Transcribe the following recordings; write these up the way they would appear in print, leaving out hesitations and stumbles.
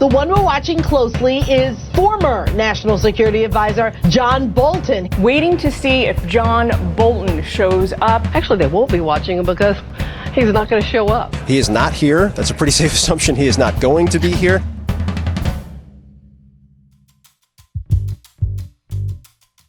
The one we're watching closely is former National Security Advisor John Bolton. Waiting to see if John Bolton shows up. Actually, they won't be watching him because he's not going to show up. He is not here. That's a pretty safe assumption. He is not going to be here.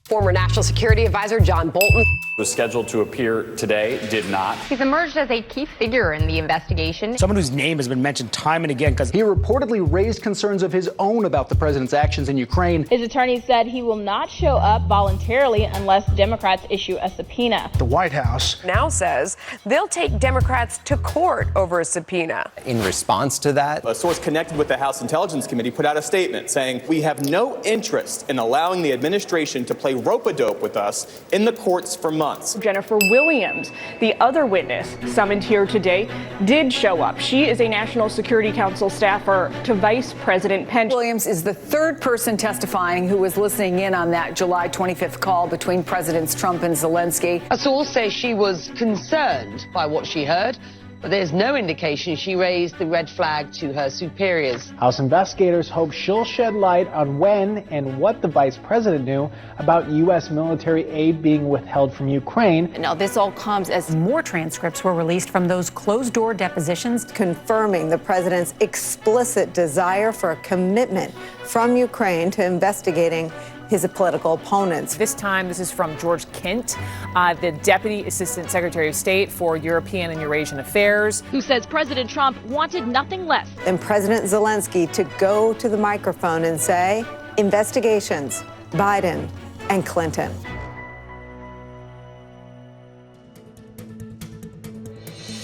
Former National Security Advisor John Bolton was scheduled to appear today, did not. He's emerged as a key figure in the investigation. Someone whose name has been mentioned time and again because he reportedly raised concerns of his own about the president's actions in Ukraine. His attorney said he will not show up voluntarily unless Democrats issue a subpoena. The White House now says they'll take Democrats to court over a subpoena. In response to that, a source connected with the House Intelligence Committee put out a statement saying, "We have no interest in allowing the administration to play rope-a-dope with us in the courts for months." Jennifer Williams, the other witness summoned here today, did show up. She is a National Security Council staffer to Vice President Pence. Williams is the third person testifying who was listening in on that July 25th call between Presidents Trump and Zelensky. A source says she was concerned by what she heard, but there's no indication she raised the red flag to her superiors. House investigators hope she'll shed light on when and what the vice president knew about U.S. military aid being withheld from Ukraine. Now, this all comes as more transcripts were released from those closed-door depositions, confirming the president's explicit desire for a commitment from Ukraine to investigating his political opponents. This time, this is from George Kent, the Deputy Assistant Secretary of State for European and Eurasian Affairs, who says President Trump wanted nothing less than President Zelensky to go to the microphone and say, investigations, Biden and Clinton.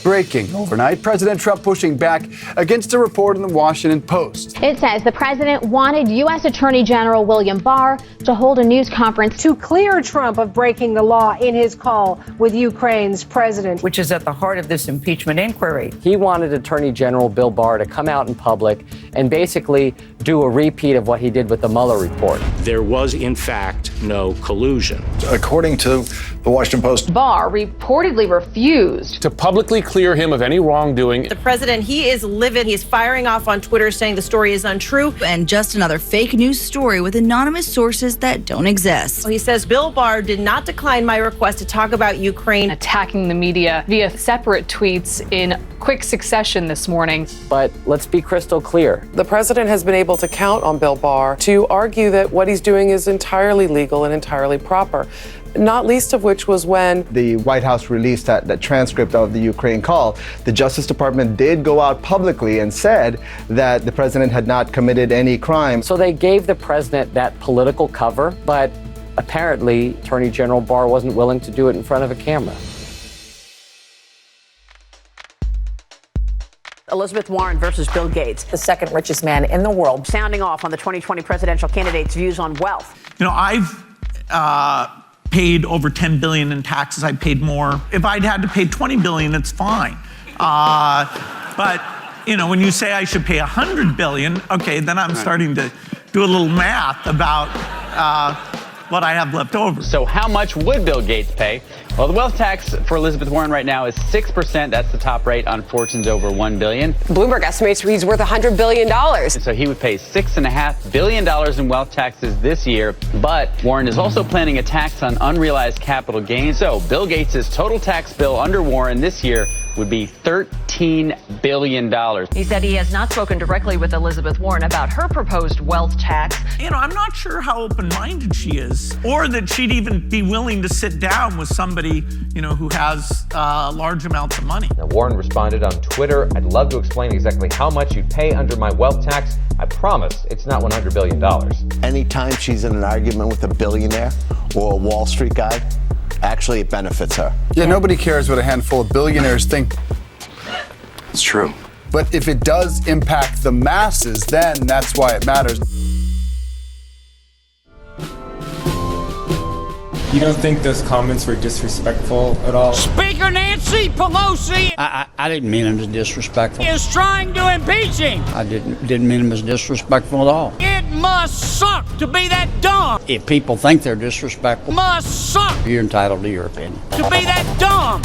Breaking overnight, President Trump pushing back against a report in the Washington Post. It says the president wanted U.S. Attorney General William Barr to hold a news conference to clear Trump of breaking the law in his call with Ukraine's president, which is at the heart of this impeachment inquiry. He wanted Attorney General Bill Barr to come out in public and basically do a repeat of what he did with the Mueller report. There was, in fact, no collusion. According to the Washington Post, Barr reportedly refused to publicly clear him of any wrongdoing. The president, he is livid. He's firing off on Twitter saying the story is untrue. And just another fake news story with anonymous sources that don't exist. He says Bill Barr did not decline my request to talk about Ukraine. Attacking the media via separate tweets in quick succession this morning. But let's be crystal clear. The president has been able to count on Bill Barr to argue that what he's doing is entirely legal and entirely proper. Not least of which was when the White House released that transcript of the Ukraine call. The Justice Department did go out publicly and said that the president had not committed any crime. So they gave the president that political cover, but apparently Attorney General Barr wasn't willing to do it in front of a camera. Elizabeth Warren versus Bill Gates, the second richest man in the world, sounding off on the 2020 presidential candidate's views on wealth. You know, I've paid over $10 billion in taxes. I paid more. If I'd had to pay $20 billion, it's fine. But you know, when you say I should pay $100 billion, okay, then I'm starting to do a little math about what I have left over. So how much would Bill Gates pay? Well, the wealth tax for Elizabeth Warren right now is 6%. That's the top rate on fortunes over $1 billion. Bloomberg estimates he's worth $100 billion. So he would pay $6.5 billion in wealth taxes this year. But Warren is also planning a tax on unrealized capital gains. So Bill Gates' total tax bill under Warren this year would be $13 billion. He said he has not spoken directly with Elizabeth Warren about her proposed wealth tax. You know, I'm not sure how open-minded she is, or that she'd even be willing to sit down with somebody, you know, who has large amounts of money. Now, Warren responded on Twitter, "I'd love to explain exactly how much you'd pay under my wealth tax. I promise it's not $100 billion. Anytime she's in an argument with a billionaire or a Wall Street guy, actually it benefits her. Yeah, nobody cares what a handful of billionaires think. It's true. But if it does impact the masses, then that's why it matters. You don't think those comments were disrespectful at all? Speaker Nancy Pelosi I didn't mean him as disrespectful. is trying to impeach him. I didn't mean him as disrespectful at all. It must suck to be that dumb. If people think they're disrespectful, Must suck you're entitled to your opinion. to be that dumb.